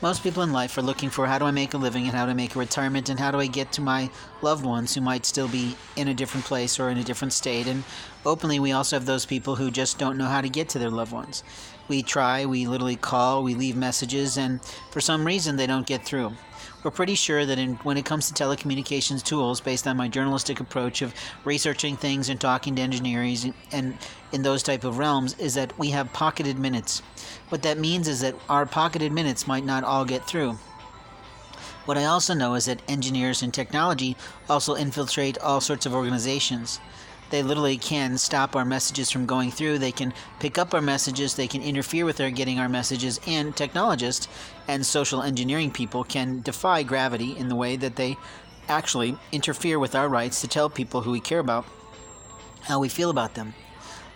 Most people in life are looking for how do I make a living and how do I make a retirement and how do I get to my loved ones who might still be in a different place or in a different state. And openly, we also have those people who just don't know how to get to their loved ones. We try, we literally call, we leave messages, and for some reason they don't get through. We're pretty sure that when it comes to telecommunications tools, based on my journalistic approach of researching things and talking to engineers and in those type of realms, is that we have pocketed minutes. What that means is that our pocketed minutes might not all get through. What I also know is that engineers and technology also infiltrate all sorts of organizations. They literally can stop our messages from going through. They can pick up our messages. They can interfere with our getting our messages. And technologists and social engineering people can defy gravity in the way that they actually interfere with our rights to tell people who we care about how we feel about them.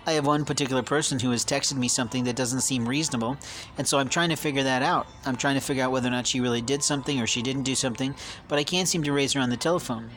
I have one particular person who has texted me something that doesn't seem reasonable, and so I'm trying to figure that out. I'm trying to figure out whether or not she really did something or she didn't do something, but I can't seem to raise her on the telephone.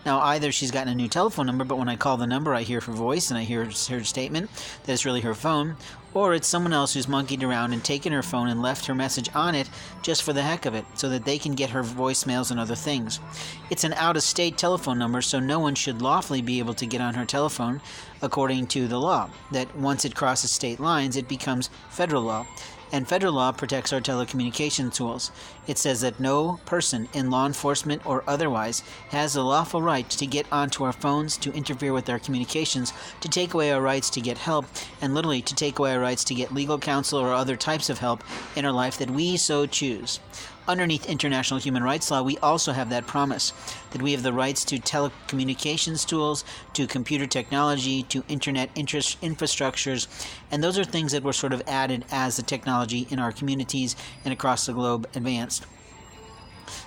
Now, either she's gotten a new telephone number, but when I call the number, I hear her voice and I hear her statement that it's really her phone, or it's someone else who's monkeyed around and taken her phone and left her message on it just for the heck of it, so that they can get her voicemails and other things. It's an out-of-state telephone number, so no one should lawfully be able to get on her telephone according to the law, that once it crosses state lines, it becomes federal law. And federal law protects our telecommunication tools. It says that no person in law enforcement or otherwise has the lawful right to get onto our phones, to interfere with our communications, to take away our rights to get help, and literally to take away our rights to get legal counsel or other types of help in our life that we so choose. Underneath international human rights law, we also have that promise that we have the rights to telecommunications tools, to computer technology, to internet infrastructures, and those are things that were sort of added as the technology in our communities and across the globe advanced.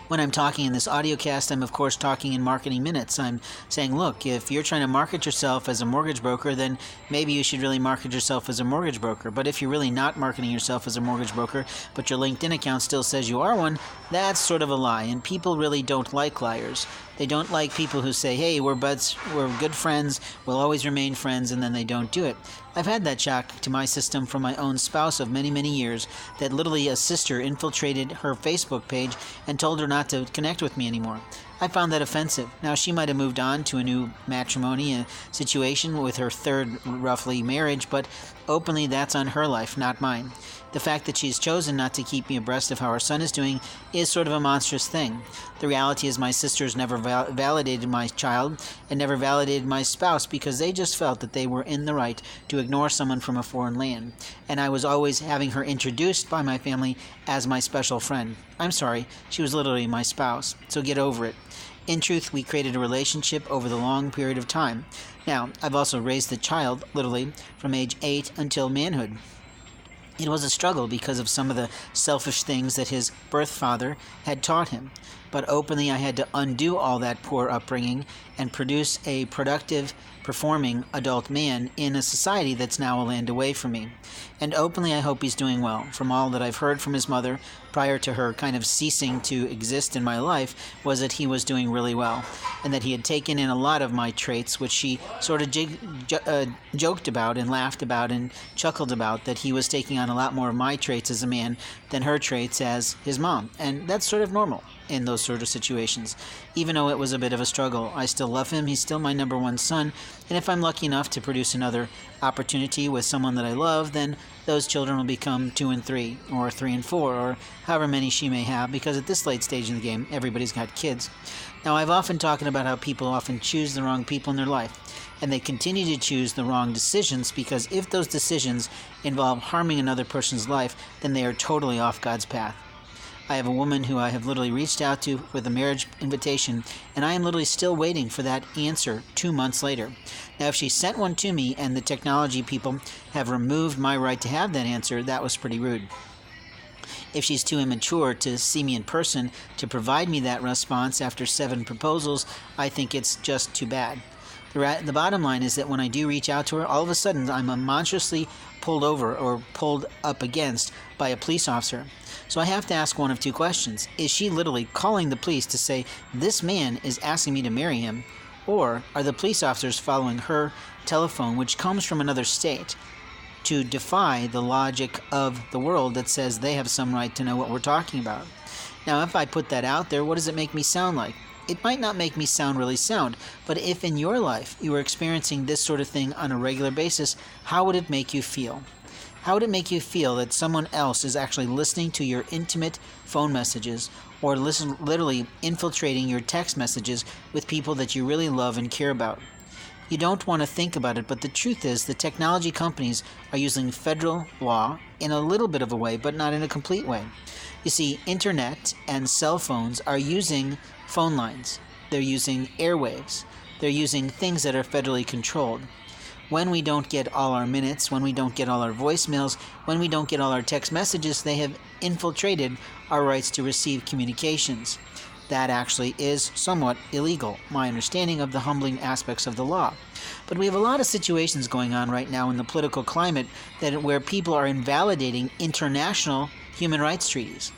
When I'm talking in this audiocast, I'm of course talking in marketing minutes. I'm saying, look, if you're trying to market yourself as a mortgage broker, then maybe you should really market yourself as a mortgage broker. But if you're really not marketing yourself as a mortgage broker, but your LinkedIn account still says you are one, that's sort of a lie. And people really don't like liars. They don't like people who say, hey, we're buds, we're good friends, we'll always remain friends, and then they don't do it. I've had that shock to my system from my own spouse of many, many years, that literally a sister infiltrated her Facebook page and told her not to connect with me anymore. I found that offensive. Now, she might have moved on to a new matrimony, a situation with her third, roughly, marriage, but openly that's on her life, not mine. The fact that she's chosen not to keep me abreast of how our son is doing is sort of a monstrous thing. The reality is my sisters never validated my child and never validated my spouse because they just felt that they were in the right to ignore someone from a foreign land. And I was always having her introduced by my family as my special friend. I'm sorry, she was literally my spouse, so get over it. In truth, we created a relationship over the long period of time. Now, I've also raised the child, literally, from age 8 until manhood. It was a struggle because of some of the selfish things that his birth father had taught him. But openly, I had to undo all that poor upbringing and produce a productive, performing adult man in a society that's now a land away from me. And openly, I hope he's doing well. From all that I've heard from his mother, prior to her kind of ceasing to exist in my life, was that he was doing really well, and that he had taken in a lot of my traits, which she sort of joked about and laughed about and chuckled about, that he was taking on a lot more of my traits as a man than her traits as his mom. And that's sort of normal in those sort of situations. Even though it was a bit of a struggle, I still love him. He's still my number one son. And if I'm lucky enough to produce another opportunity with someone that I love, then those children will become 2 and 3, or 3 and 4, or however many she may have, because at this late stage in the game, everybody's got kids. Now, I've often talked about how people often choose the wrong people in their life, and they continue to choose the wrong decisions, because if those decisions involve harming another person's life, then they are totally off God's path. I have a woman who I have literally reached out to with a marriage invitation, and I am literally still waiting for that answer 2 months later. Now, if she sent one to me and the technology people have removed my right to have that answer, that was pretty rude. If she's too immature to see me in person to provide me that response after 7 proposals, I think it's just too bad. The bottom line is that when I do reach out to her, all of a sudden I'm monstrously pulled over or pulled up against by a police officer. So I have to ask one of 2 questions. Is she literally calling the police to say, this man is asking me to marry him? Or are the police officers following her telephone, which comes from another state, to defy the logic of the world that says they have some right to know what we're talking about. Now, if I put that out there, what does it make me sound like? It might not make me sound really sound, but if in your life you were experiencing this sort of thing on a regular basis, how would it make you feel? How would it make you feel that someone else is actually listening to your intimate phone messages or literally infiltrating your text messages with people that you really love and care about? You don't want to think about it, but the truth is the technology companies are using federal law in a little bit of a way, but not in a complete way. You see, internet and cell phones are using phone lines. They're using airwaves. They're using things that are federally controlled. When we don't get all our minutes, when we don't get all our voicemails, when we don't get all our text messages, they have infiltrated our rights to receive communications. That actually is somewhat illegal, my understanding of the humbling aspects of the law. But we have a lot of situations going on right now in the political climate where people are invalidating international human rights treaties.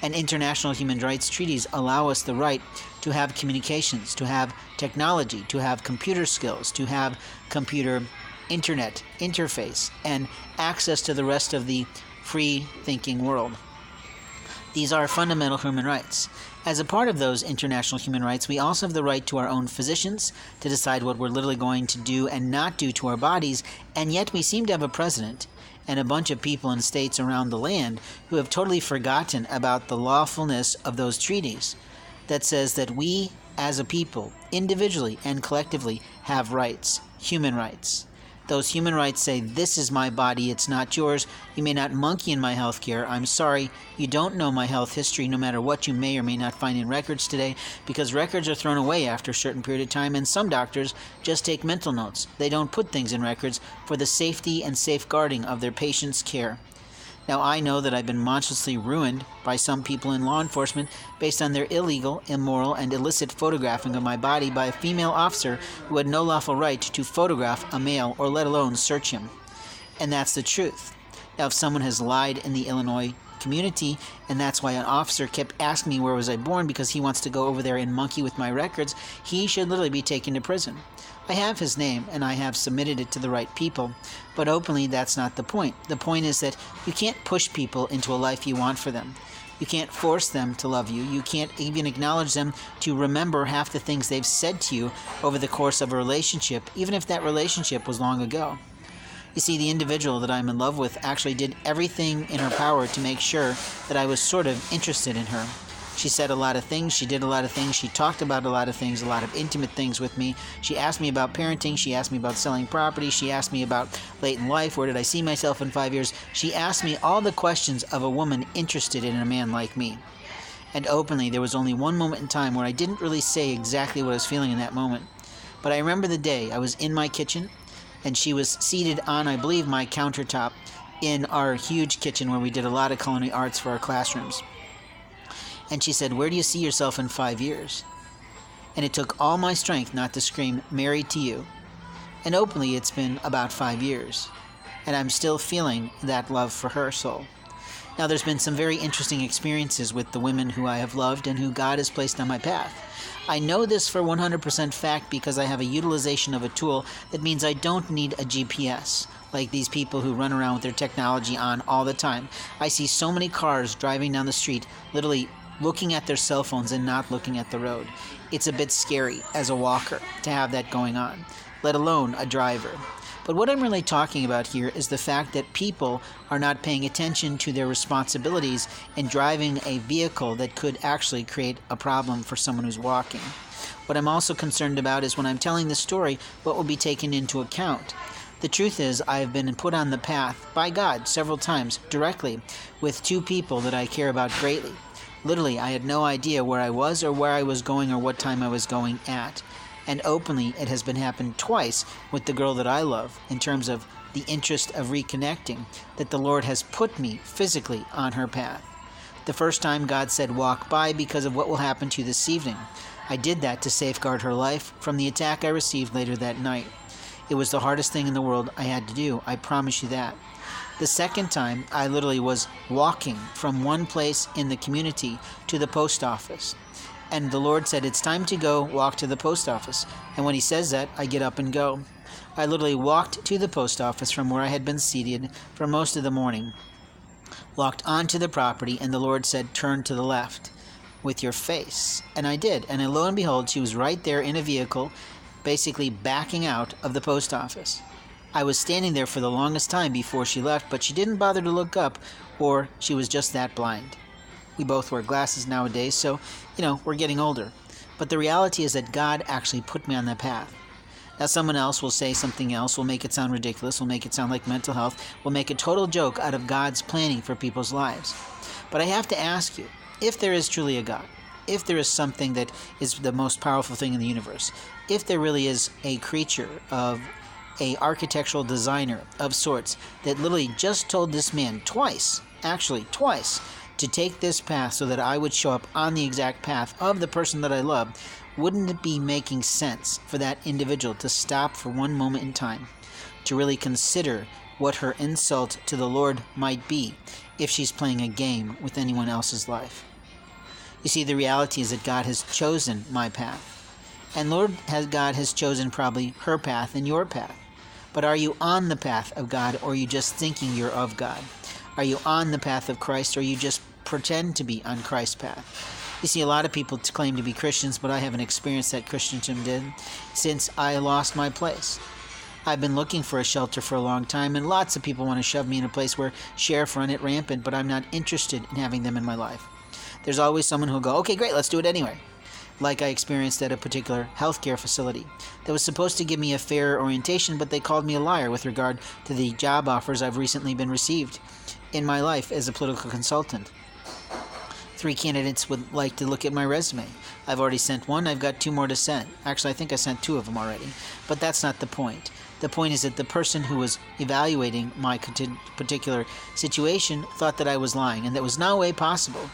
And international human rights treaties allow us the right to have communications, to have technology, to have computer skills, to have computer internet interface, and access to the rest of the free-thinking world. These are fundamental human rights. As a part of those international human rights, we also have the right to our own physicians, to decide what we're literally going to do and not do to our bodies, and yet we seem to have a president and a bunch of people in states around the land who have totally forgotten about the lawfulness of those treaties that says that we, as a people, individually and collectively, have rights, human rights. Those human rights say, this is my body, it's not yours. You may not monkey in my health care. I'm sorry, you don't know my health history, no matter what you may or may not find in records today, because records are thrown away after a certain period of time, and some doctors just take mental notes. They don't put things in records for the safety and safeguarding of their patients' care. Now, I know that I've been monstrously ruined by some people in law enforcement based on their illegal, immoral, and illicit photographing of my body by a female officer who had no lawful right to photograph a male or let alone search him. And that's the truth. Now, if someone has lied in the Illinois community, and that's why an officer kept asking me where was I born because he wants to go over there and monkey with my records, he should literally be taken to prison. I have his name, and I have submitted it to the right people, but openly that's not the point. The point is that you can't push people into a life you want for them. You can't force them to love you. You can't even acknowledge them to remember half the things they've said to you over the course of a relationship, even if that relationship was long ago. You see, the individual that I'm in love with actually did everything in her power to make sure that I was sort of interested in her. She said a lot of things, she did a lot of things, she talked about a lot of things, a lot of intimate things with me. She asked me about parenting, she asked me about selling property, she asked me about late in life, where did I see myself in 5 years. She asked me all the questions of a woman interested in a man like me. And openly, there was only one moment in time where I didn't really say exactly what I was feeling in that moment. But I remember the day I was in my kitchen, and she was seated on, I believe, my countertop in our huge kitchen where we did a lot of culinary arts for our classrooms. And she said, where do you see yourself in 5 years? And it took all my strength not to scream, married to you. And openly, it's been about 5 years. And I'm still feeling that love for her soul. Now, there's been some very interesting experiences with the women who I have loved and who God has placed on my path. I know this for 100% fact because I have a utilization of a tool that means I don't need a GPS, like these people who run around with their technology on all the time. I see so many cars driving down the street, literally looking at their cell phones and not looking at the road. It's a bit scary as a walker to have that going on, let alone a driver. But what I'm really talking about here is the fact that people are not paying attention to their responsibilities in driving a vehicle that could actually create a problem for someone who's walking. What I'm also concerned about is when I'm telling this story, what will be taken into account. The truth is, I have been put on the path by God several times directly with two people that I care about greatly. Literally, I had no idea where I was or where I was going or what time I was going at. And openly, it has been happened twice with the girl that I love in terms of the interest of reconnecting, that the Lord has put me physically on her path. The first time God said, walk by because of what will happen to you this evening. I did that to safeguard her life from the attack I received later that night. It was the hardest thing in the world I had to do, I promise you that. The second time, I literally was walking from one place in the community to the post office. And the Lord said, it's time to go walk to the post office. And when he says that, I get up and go. I literally walked to the post office from where I had been seated for most of the morning, walked onto the property, and the Lord said, "Turn to the left with your face." And I did. And lo and behold, she was right there in a vehicle, basically backing out of the post office. I was standing there for the longest time before she left, but she didn't bother to look up, or she was just that blind. We both wear glasses nowadays, so, we're getting older. But the reality is that God actually put me on that path. Now, someone else will say something else, will make it sound ridiculous, will make it sound like mental health, will make a total joke out of God's planning for people's lives. But I have to ask you, if there is truly a God, if there is something that is the most powerful thing in the universe, if there really is a creature of a architectural designer of sorts that literally just told this man twice, to take this path so that I would show up on the exact path of the person that I love, wouldn't it be making sense for that individual to stop for one moment in time, to really consider what her insult to the Lord might be if she's playing a game with anyone else's life? You see, the reality is that God has chosen my path. And God has chosen probably her path and your path. But are you on the path of God, or are you just thinking you're of God? Are you on the path of Christ, or you just pretend to be on Christ's path? You see, a lot of people claim to be Christians, but I haven't experienced that Christendom did since I lost my place. I've been looking for a shelter for a long time, and lots of people want to shove me in a place where sheriff run it rampant, but I'm not interested in having them in my life. There's always someone who'll go, "Okay, great, let's do it anyway." Like I experienced at a particular healthcare facility that was supposed to give me a fair orientation, but they called me a liar with regard to the job offers I've recently been received in my life as a political consultant. 3 candidates would like to look at my resume. I've already sent one. I've got 2 more to send. Actually, I think I sent 2 of them already. But that's not the point. The point is that the person who was evaluating my particular situation thought that I was lying, and that was no way possible.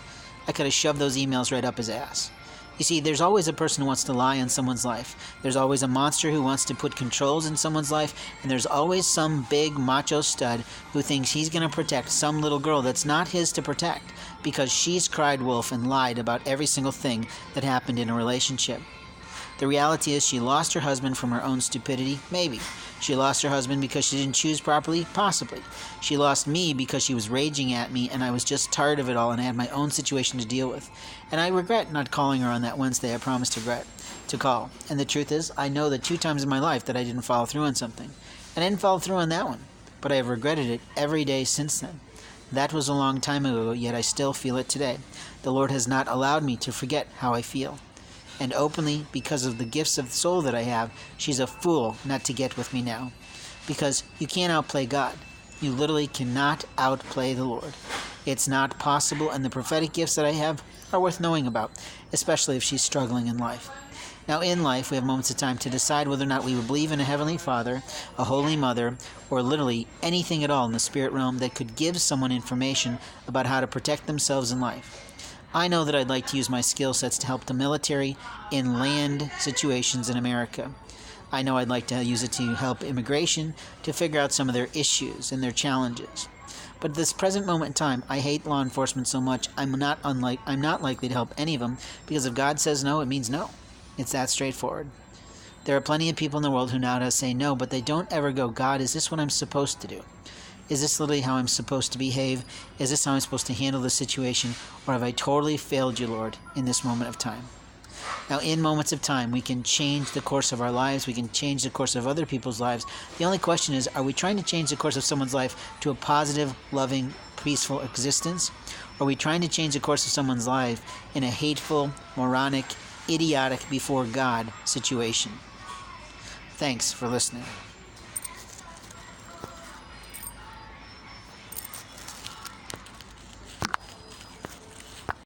I could have shoved those emails right up his ass. You see, there's always a person who wants to lie in someone's life. There's always a monster who wants to put controls in someone's life. And there's always some big macho stud who thinks he's going to protect some little girl that's not his to protect because she's cried wolf and lied about every single thing that happened in a relationship. The reality is she lost her husband from her own stupidity? Maybe. She lost her husband because she didn't choose properly? Possibly. She lost me because she was raging at me and I was just tired of it all and I had my own situation to deal with. And I regret not calling her on that Wednesday I promised to call. And the truth is, I know that 2 times in my life that I didn't follow through on something. And I didn't follow through on that one. But I have regretted it every day since then. That was a long time ago, yet I still feel it today. The Lord has not allowed me to forget how I feel. And openly, because of the gifts of the soul that I have, she's a fool not to get with me now. Because you can't outplay God. You literally cannot outplay the Lord. It's not possible, and the prophetic gifts that I have are worth knowing about, especially if she's struggling in life. Now, in life, we have moments of time to decide whether or not we would believe in a Heavenly Father, a Holy Mother, or literally anything at all in the spirit realm that could give someone information about how to protect themselves in life. I know that I'd like to use my skill sets to help the military in land situations in America. I know I'd like to use it to help immigration to figure out some of their issues and their challenges. But at this present moment in time, I hate law enforcement so much, I'm not likely to help any of them, because if God says no, it means no. It's that straightforward. There are plenty of people in the world who know how to say no, but they don't ever go, "God, is this what I'm supposed to do? Is this literally how I'm supposed to behave? Is this how I'm supposed to handle the situation? Or have I totally failed you, Lord, in this moment of time?" Now, in moments of time, we can change the course of our lives. We can change the course of other people's lives. The only question is, are we trying to change the course of someone's life to a positive, loving, peaceful existence? Or are we trying to change the course of someone's life in a hateful, moronic, idiotic before God situation? Thanks for listening.